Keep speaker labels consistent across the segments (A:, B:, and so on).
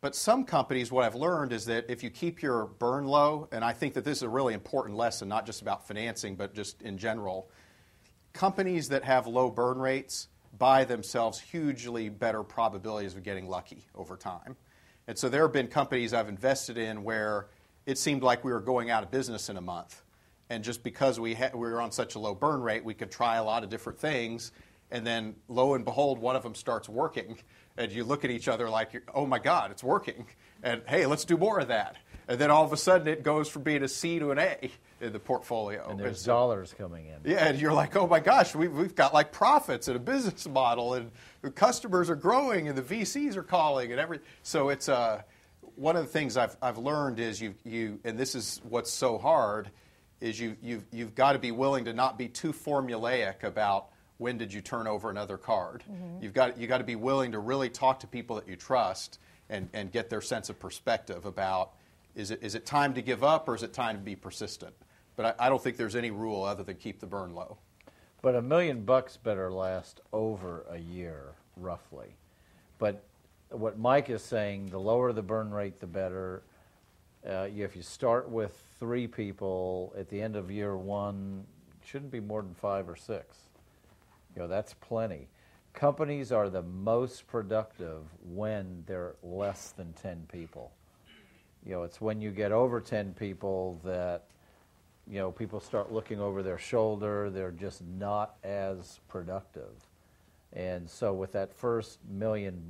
A: But some companies, what I've learned is that if you keep your burn low, and I think that this is a really important lesson, not just about financing, but just in general, companies that have low burn rates buy themselves hugely better probabilities of getting lucky over time. And so there have been companies I've invested in where it seemed like we were going out of business in a month. And just because we were on such a low burn rate, we could try a lot of different things. And then, lo and behold, one of them starts working. And you look at each other like, oh, my God, it's working. And, hey, let's do more of that. And then all of a sudden it goes from being a C to an A in the portfolio.
B: And there's dollars coming in.
A: Yeah, and you're like, oh, my gosh, we've got like profits and a business model. And the customers are growing and the VCs are calling and everything. So it's one of the things I've learned is you and this is what's so hard, is you've got to be willing to not be too formulaic about when did you turn over another card. Mm-hmm. You've got to be willing to really talk to people that you trust and get their sense of perspective about is it time to give up or is it time to be persistent. But I don't think there's any rule other than keep the burn low.
B: But $1 million better last over a year, roughly. But what Mike is saying, the lower the burn rate, the better. If you start with 3 people, at the end of year 1, it shouldn't be more than 5 or 6. That's plenty. Companies are the most productive when they're less than 10 people. It's when you get over 10 people that, people start looking over their shoulder. They're just not as productive. And so with that first $1 million,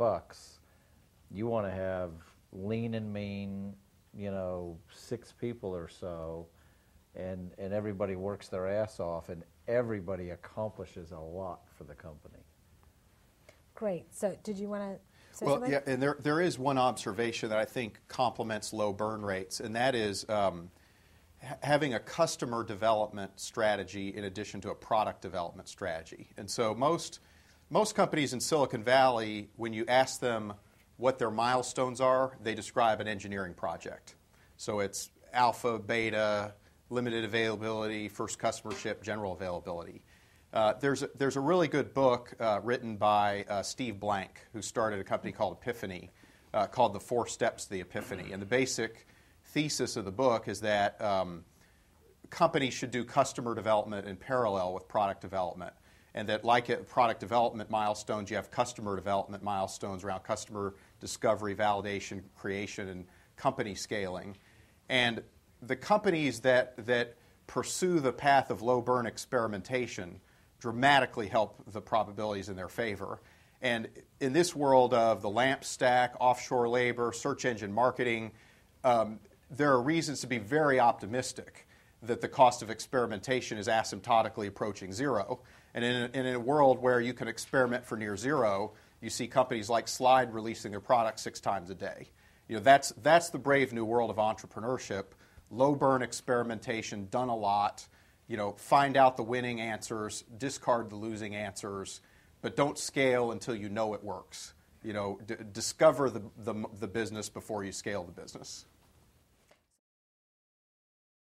B: you want to have lean and mean, 6 people or so, and everybody works their ass off, and everybody accomplishes a lot for the company.
C: Great. So did you want to say
A: well,
C: something?
A: Yeah, and there is one observation that I think complements low burn rates, and that is having a customer development strategy in addition to a product development strategy. And so most companies in Silicon Valley, when you ask them what their milestones are, they describe an engineering project. So it's alpha, beta, limited availability, first customer ship, general availability. There's a really good book written by Steve Blank, who started a company called Epiphany, called The 4 Steps to the Epiphany. And the basic thesis of the book is that companies should do customer development in parallel with product development. And that like at product development milestones, you have customer development milestones around customer discovery, validation, creation, and company scaling. And the companies that pursue the path of low burn experimentation dramatically help the probabilities in their favor. And in this world of the LAMP stack, offshore labor, search engine marketing, there are reasons to be very optimistic that the cost of experimentation is asymptotically approaching zero. And in a world where you can experiment for near zero, you see companies like Slide releasing their products 6 times a day. That's the brave new world of entrepreneurship. Low burn experimentation, done a lot. Find out the winning answers, discard the losing answers, but don't scale until you know it works. Discover the business before you scale the business.